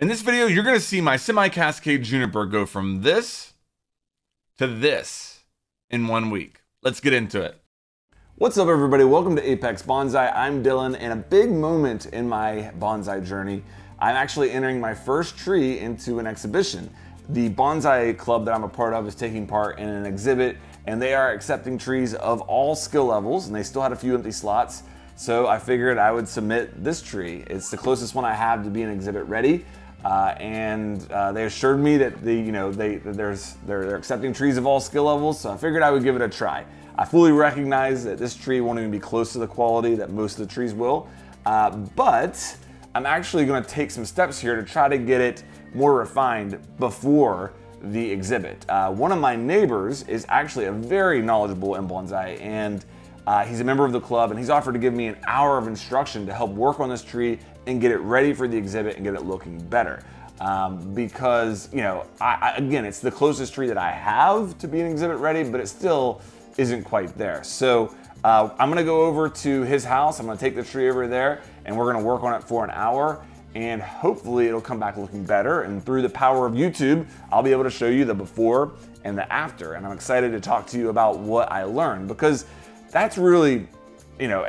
In this video, you're gonna see my Semi Cascade Juniper go from this to this in 1 week. Let's get into it. What's up everybody, welcome to Apex Bonsai. I'm Dylan, and a big moment in my bonsai journey, I'm actually entering my first tree into an exhibition. The bonsai club that I'm a part of is taking part in an exhibit, and they are accepting trees of all skill levels, and they still had a few empty slots. So I figured I would submit this tree. It's the closest one I have to being exhibit ready. They assured me that they're accepting trees of all skill levels, so I figured I would give it a try. I fully recognize that this tree won't even be close to the quality that most of the trees will, but I'm actually going to take some steps here to try to get it more refined before the exhibit. One of my neighbors is actually a very knowledgeable in bonsai, and he's a member of the club, and he's offered to give me an hour of instruction to help work on this tree and get it ready for the exhibit and get it looking better. Because, you know, again, it's the closest tree that I have to being exhibit ready, but it still isn't quite there. So I'm gonna go over to his house, I'm gonna take the tree over there, and we're gonna work on it for an hour, and hopefully it'll come back looking better. And through the power of YouTube, I'll be able to show you the before and the after. And I'm excited to talk to you about what I learned, because that's really, you know,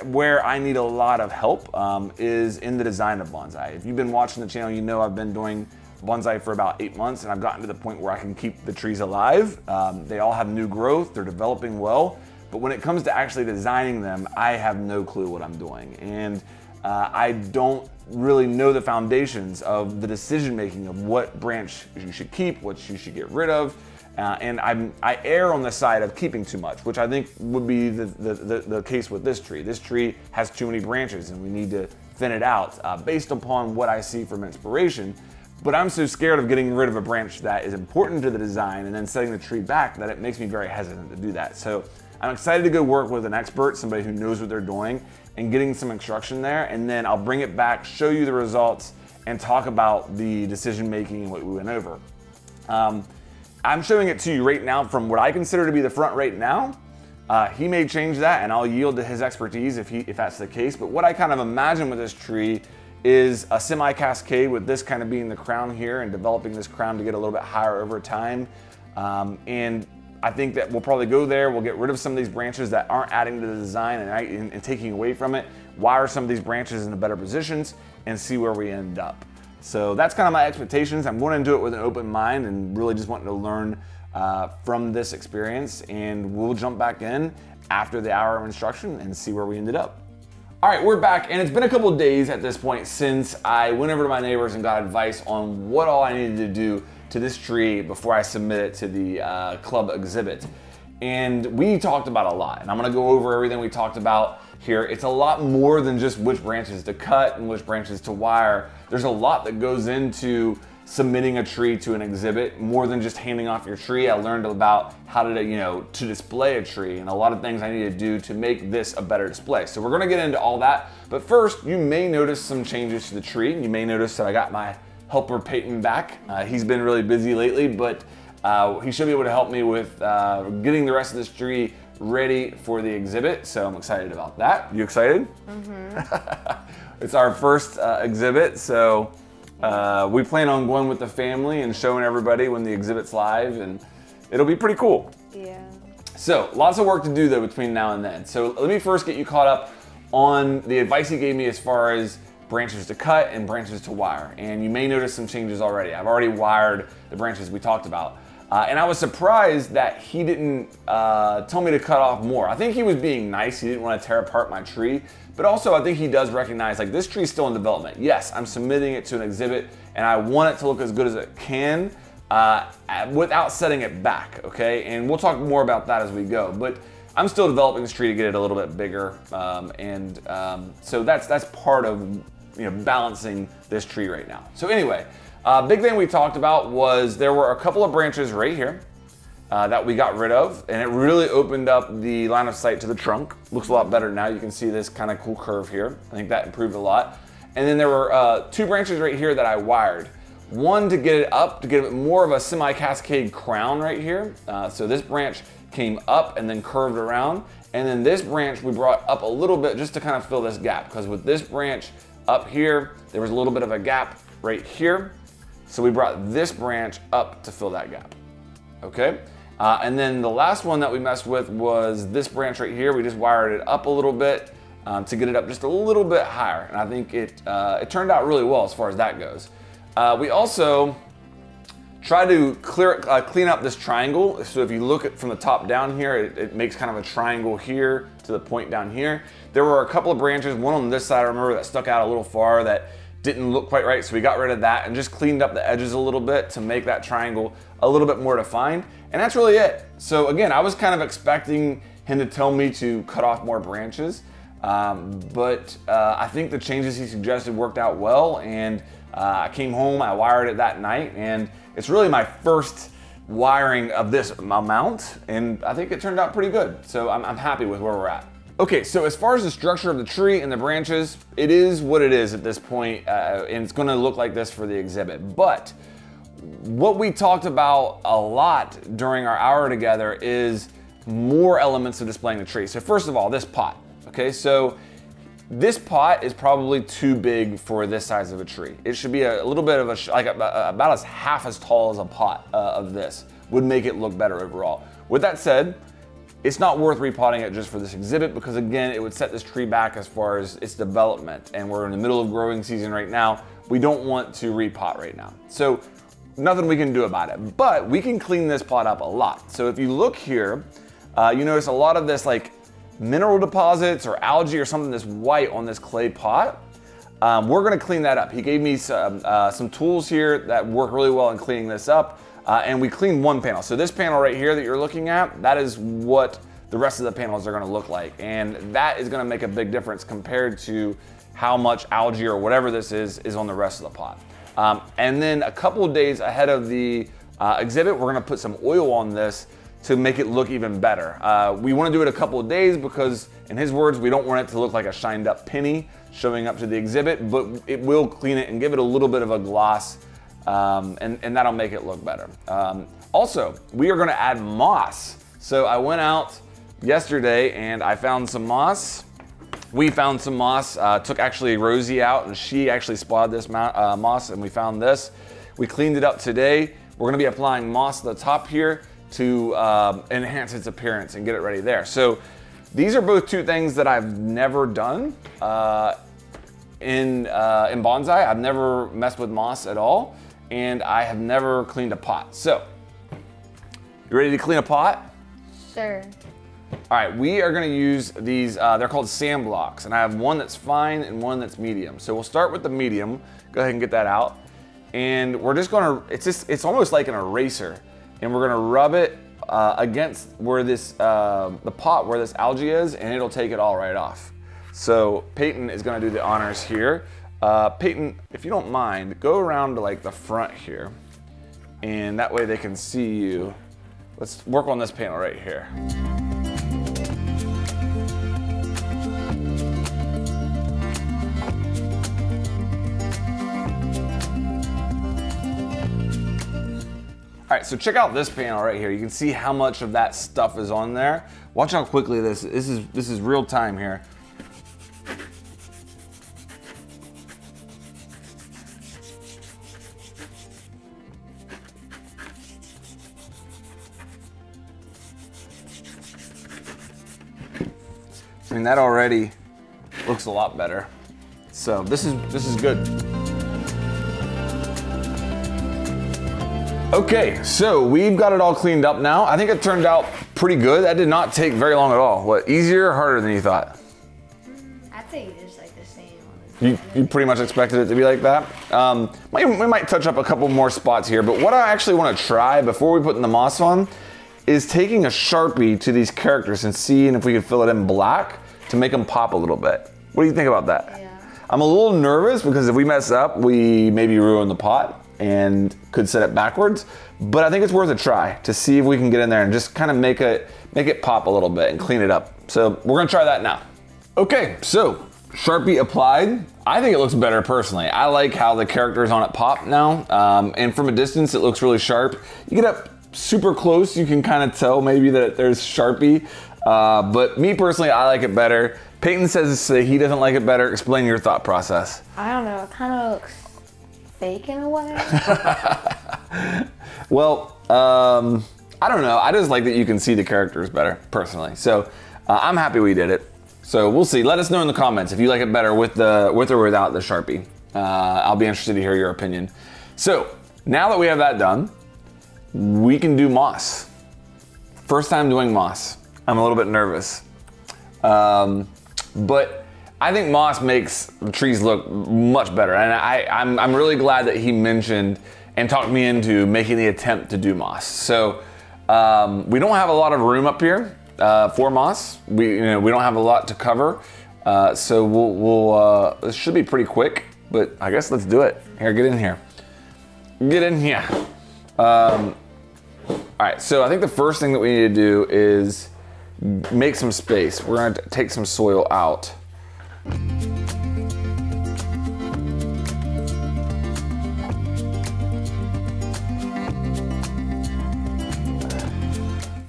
where I need a lot of help is in the design of bonsai. If you've been watching the channel, you know I've been doing bonsai for about 8 months, and I've gotten to the point where I can keep the trees alive. They all have new growth, they're developing well, but when it comes to actually designing them, I have no clue what I'm doing. And I don't really know the foundations of the decision making of what branch you should keep, what you should get rid of. And I err on the side of keeping too much, which I think would be the case with this tree. This tree has too many branches, and we need to thin it out based upon what I see from inspiration. But I'm so scared of getting rid of a branch that is important to the design and then setting the tree back that it makes me very hesitant to do that. So I'm excited to go work with an expert, somebody who knows what they're doing, and getting some instruction there, and then I'll bring it back, show you the results, and talk about the decision making and what we went over. I'm showing it to you right now from what I consider to be the front right now. He may change that, and I'll yield to his expertise if that's the case. But what I kind of imagine with this tree is a Semi Cascade, with this kind of being the crown here, and developing this crown to get a little bit higher over time. And I think that we'll probably go there. We'll get rid of some of these branches that aren't adding to the design and taking away from it, wire some of these branches into better positions, and see where we end up. So that's kind of my expectations. I'm going into it with an open mind and really just wanting to learn from this experience, and we'll jump back in after the hour of instruction and see where we ended up. All right, we're back, and it's been a couple of days at this point since I went over to my neighbors and got advice on what all I needed to do to this tree before I submit it to the club exhibit. And we talked about a lot, and I'm gonna go over everything we talked about here. It's a lot more than just which branches to cut and which branches to wire. There's a lot that goes into submitting a tree to an exhibit, more than just handing off your tree. I learned about how to display a tree, and a lot of things I need to do to make this a better display. So we're gonna get into all that, but first, you may notice some changes to the tree. You may notice that I got my helper Peyton back. He's been really busy lately, but he should be able to help me with getting the rest of this tree ready for the exhibit, so I'm excited about that. You excited? Mm-hmm. It's our first exhibit, so we plan on going with the family and showing everybody when the exhibit's live, and it'll be pretty cool. Yeah. So lots of work to do though between now and then. So let me first get you caught up on the advice he gave me as far as branches to cut and branches to wire. And you may notice some changes already. I've already wired the branches we talked about. And I was surprised that he didn't tell me to cut off more. I think he was being nice. He didn't want to tear apart my tree. But also I think he does recognize, like, this tree's still in development. Yes, I'm submitting it to an exhibit, and I want it to look as good as it can without setting it back, okay? And we'll talk more about that as we go. But I'm still developing this tree to get it a little bit bigger. So that's part of balancing this tree right now. So anyway, big thing we talked about was there were a couple of branches right here that we got rid of, and it really opened up the line of sight to the trunk. Looks a lot better now. You can see this kind of cool curve here. I think that improved a lot. And then there were 2 branches right here that I wired. One to get it up, to give it more of a Semi Cascade crown right here. So this branch came up and then curved around. And then this branch we brought up a little bit just to kind of fill this gap, because with this branch up here, there was a little bit of a gap right here. So we brought this branch up to fill that gap, okay? And then the last one that we messed with was this branch right here. We just wired it up a little bit to get it up just a little bit higher. And I think it turned out really well as far as that goes. We also tried to clean up this triangle. So if you look at from the top down here, it makes kind of a triangle here to the point down here. There were a couple of branches, one on this side I remember that stuck out a little far that didn't look quite right, so we got rid of that and just cleaned up the edges a little bit to make that triangle a little bit more defined. And that's really it. So again, I was kind of expecting him to tell me to cut off more branches, but I think the changes he suggested worked out well, and I came home, I wired it that night, and it's really my first wiring of this amount, and I think it turned out pretty good. So I'm happy with where we're at. Okay, so as far as the structure of the tree and the branches, it is what it is at this point, and it's gonna look like this for the exhibit. But what we talked about a lot during our hour together is more elements of displaying the tree. So first of all, this pot, okay? So this pot is probably too big for this size of a tree. It should be a little bit of about as half as tall as a pot of this would make it look better overall. With that said, it's not worth repotting it just for this exhibit because again, it would set this tree back as far as its development, and we're in the middle of growing season right now. We don't want to repot right now. So nothing we can do about it, but we can clean this pot up a lot. So if you look here, you notice a lot of this like mineral deposits or algae or something that's white on this clay pot. We're gonna clean that up. He gave me some tools here that work really well in cleaning this up. And we cleaned one panel. So this panel right here that you're looking at, that is what the rest of the panels are gonna look like. And that is gonna make a big difference compared to how much algae or whatever this is on the rest of the pot. And then a couple of days ahead of the exhibit, we're gonna put some oil on this to make it look even better. We wanna do it a couple of days because, in his words, we don't want it to look like a shined up penny showing up to the exhibit, but it will clean it and give it a little bit of a gloss, and that'll make it look better. Also, we are gonna add moss. So I went out yesterday and I found some moss. We found some moss, took actually Rosie out and she actually spotted this moss, and we found this. We cleaned it up today. We're gonna be applying moss to the top here to enhance its appearance and get it ready there. So these are both two things that I've never done in bonsai. I've never messed with moss at all, and I have never cleaned a pot. So, you ready to clean a pot? Sure. All right, we are gonna use these, they're called sand blocks, and I have one that's fine and one that's medium. So we'll start with the medium. Go ahead and get that out. And we're just gonna, it's almost like an eraser, and we're gonna rub it against where this, the pot where this algae is, and it'll take it all right off. So Peyton is gonna do the honors here. Peyton, if you don't mind, go around to like the front here, and that way they can see you. Let's work on this panel right here. All right, so check out this panel right here. You can see how much of that stuff is on there. Watch how quickly this is real time here. I mean, that already looks a lot better. So this is good. Okay, so we've got it all cleaned up now. I think it turned out pretty good. That did not take very long at all. What, easier or harder than you thought? I'd say it's like the same. You pretty much expected it to be like that? We might touch up a couple more spots here, but what I actually want to try before we put the moss on is taking a Sharpie to these characters and seeing if we can fill it in black to make them pop a little bit. What do you think about that? Yeah. I'm a little nervous because if we mess up, we maybe ruin the pot and could set it backwards, but I think it's worth a try to see if we can get in there and just kind of make it pop a little bit and clean it up. So we're gonna try that now. Okay, so Sharpie applied. I think it looks better personally. I like how the characters on it pop now, and from a distance it looks really sharp. You get up super close, you can kind of tell maybe that there's Sharpie, but me personally, I like it better. Peyton says he doesn't like it better. Explain your thought process. I don't know, it kind of looks fake in a way. Well, I don't know. I just like that you can see the characters better, personally. So I'm happy we did it. So we'll see. Let us know in the comments if you like it better with or without the Sharpie. I'll be interested to hear your opinion. So now that we have that done, we can do moss. First time doing moss. I'm a little bit nervous. But I think moss makes the trees look much better. And I'm really glad that he mentioned and talked me into making the attempt to do moss. So we don't have a lot of room up here for moss. We don't have a lot to cover. So this should be pretty quick, but I guess let's do it. Here, get in here. Get in here. All right, so I think the first thing that we need to do is make some space. We're gonna take some soil out.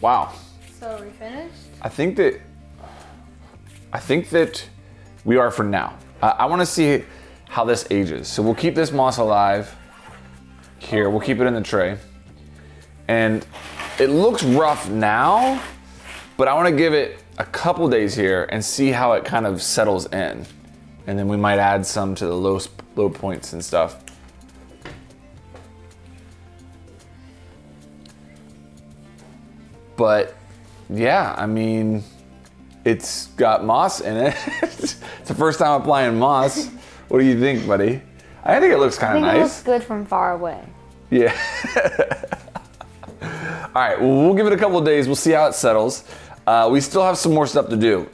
Wow. So are we finished? I think that we are for now. I want to see how this ages. So we'll keep this moss alive here. We'll keep it in the tray. And it looks rough now, but I want to give it a couple days here and see how it kind of settles in. And then we might add some to the low points and stuff. But yeah, I mean, it's got moss in it. It's the first time applying moss. What do you think, buddy? I think it looks kind of nice. It looks good from far away. Yeah. All right, well, we'll give it a couple of days. We'll see how it settles. We still have some more stuff to do.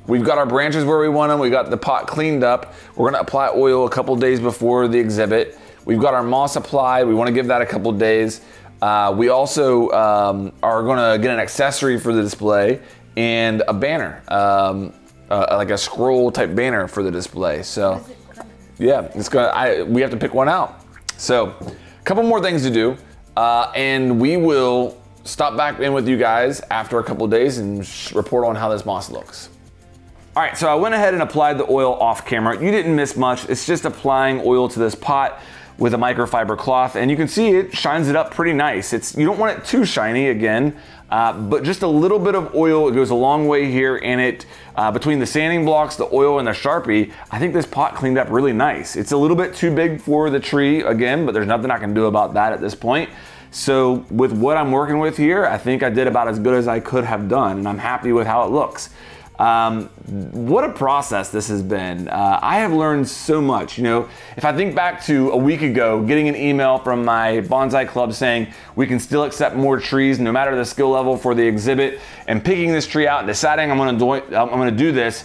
We've got our branches where we want them. We got the pot cleaned up. We're gonna apply oil a couple of days before the exhibit. We've got our moss applied. We wanna give that a couple of days. We also are gonna get an accessory for the display and a banner, like a scroll type banner for the display. So yeah, we have to pick one out. So a couple more things to do. And we will stop back in with you guys after a couple of days and report on how this moss looks. All right, so I went ahead and applied the oil off camera. You didn't miss much. It's just applying oil to this pot with a microfiber cloth, and you can see it shines it up pretty nice. You don't want it too shiny again, but just a little bit of oil, it goes a long way here, and it, between the sanding blocks, the oil, and the Sharpie, I think this pot cleaned up really nice. It's a little bit too big for the tree again, but there's nothing I can do about that at this point. So with what I'm working with here, I think I did about as good as I could have done, and I'm happy with how it looks. What a process this has been. I have learned so much. You know, if I think back to a week ago, getting an email from my bonsai club saying we can still accept more trees no matter the skill level for the exhibit, and picking this tree out and deciding I'm gonna do this,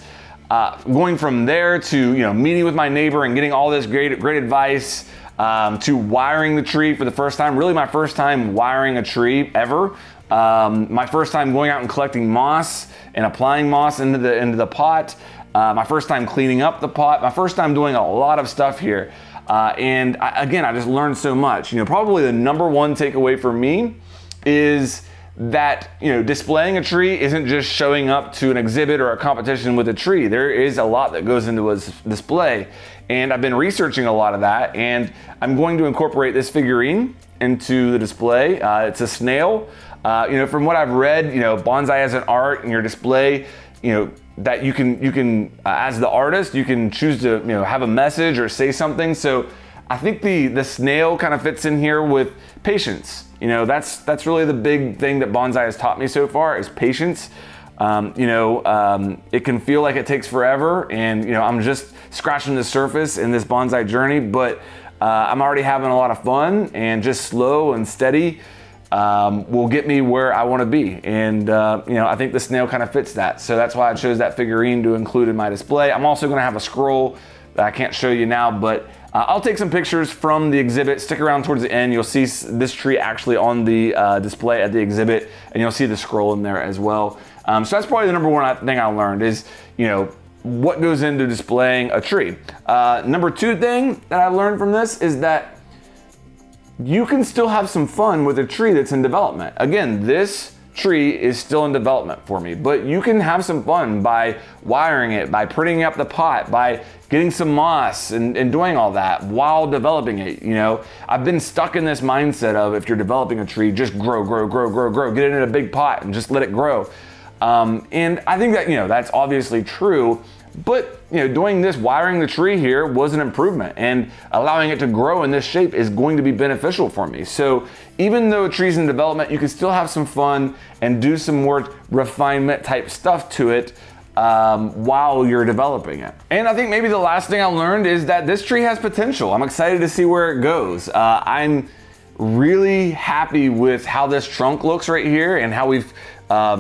going from there to meeting with my neighbor and getting all this great advice, to wiring the tree for the first time, really my first time wiring a tree ever. My first time going out and collecting moss and applying moss into the pot. My first time cleaning up the pot. My first time doing a lot of stuff here. And again, I just learned so much. Probably the number one takeaway for me is that displaying a tree isn't just showing up to an exhibit or a competition with a tree. There is a lot that goes into a display, and I've been researching a lot of that, and I'm going to incorporate this figurine into the display. It's a snail. From what I've read, bonsai as an art and your display, that you can as the artist, you can choose to have a message or say something. So I think the snail kind of fits in here with patience. That's really the big thing that bonsai has taught me so far is patience. It can feel like it takes forever, and I'm just scratching the surface in this bonsai journey, but I'm already having a lot of fun, and just slow and steady will get me where I want to be. And I think the snail kind of fits that. So that's why I chose that figurine to include in my display. I'm also going to have a scroll that I can't show you now, but I'll take some pictures from the exhibit. Stick around towards the end. You'll see this tree actually on the display at the exhibit, and you'll see the scroll in there as well. So that's probably the number one thing I learned is, what goes into displaying a tree. Number two thing that I learned from this is that you can still have some fun with a tree that's in development. Again, this tree is still in development for me, but you can have some fun by wiring it, by prettying up the pot, by getting some moss and doing all that while developing it. You know, I've been stuck in this mindset of, if you're developing a tree, just grow, get it in a big pot and just let it grow. And I think that, you know, that's obviously true, but you know, doing this, wiring the tree here was an improvement, and allowing it to grow in this shape is going to be beneficial for me. So even though a tree's in development, you can still have some fun and do some more refinement type stuff to it while you're developing it. And I think maybe the last thing I learned is that this tree has potential. I'm excited to see where it goes. I'm really happy with how this trunk looks right here, and how we've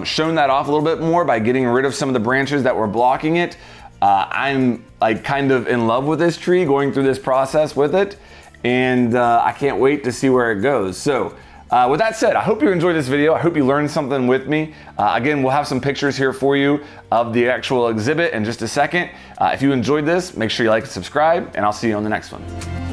shown that off a little bit more by getting rid of some of the branches that were blocking it. I'm like kind of in love with this tree, going through this process with it, and I can't wait to see where it goes. So with that said, I hope you enjoyed this video. I hope you learned something with me. Again, we'll have some pictures here for you of the actual exhibit in just a second. If you enjoyed this, make sure you like and subscribe, and I'll see you on the next one.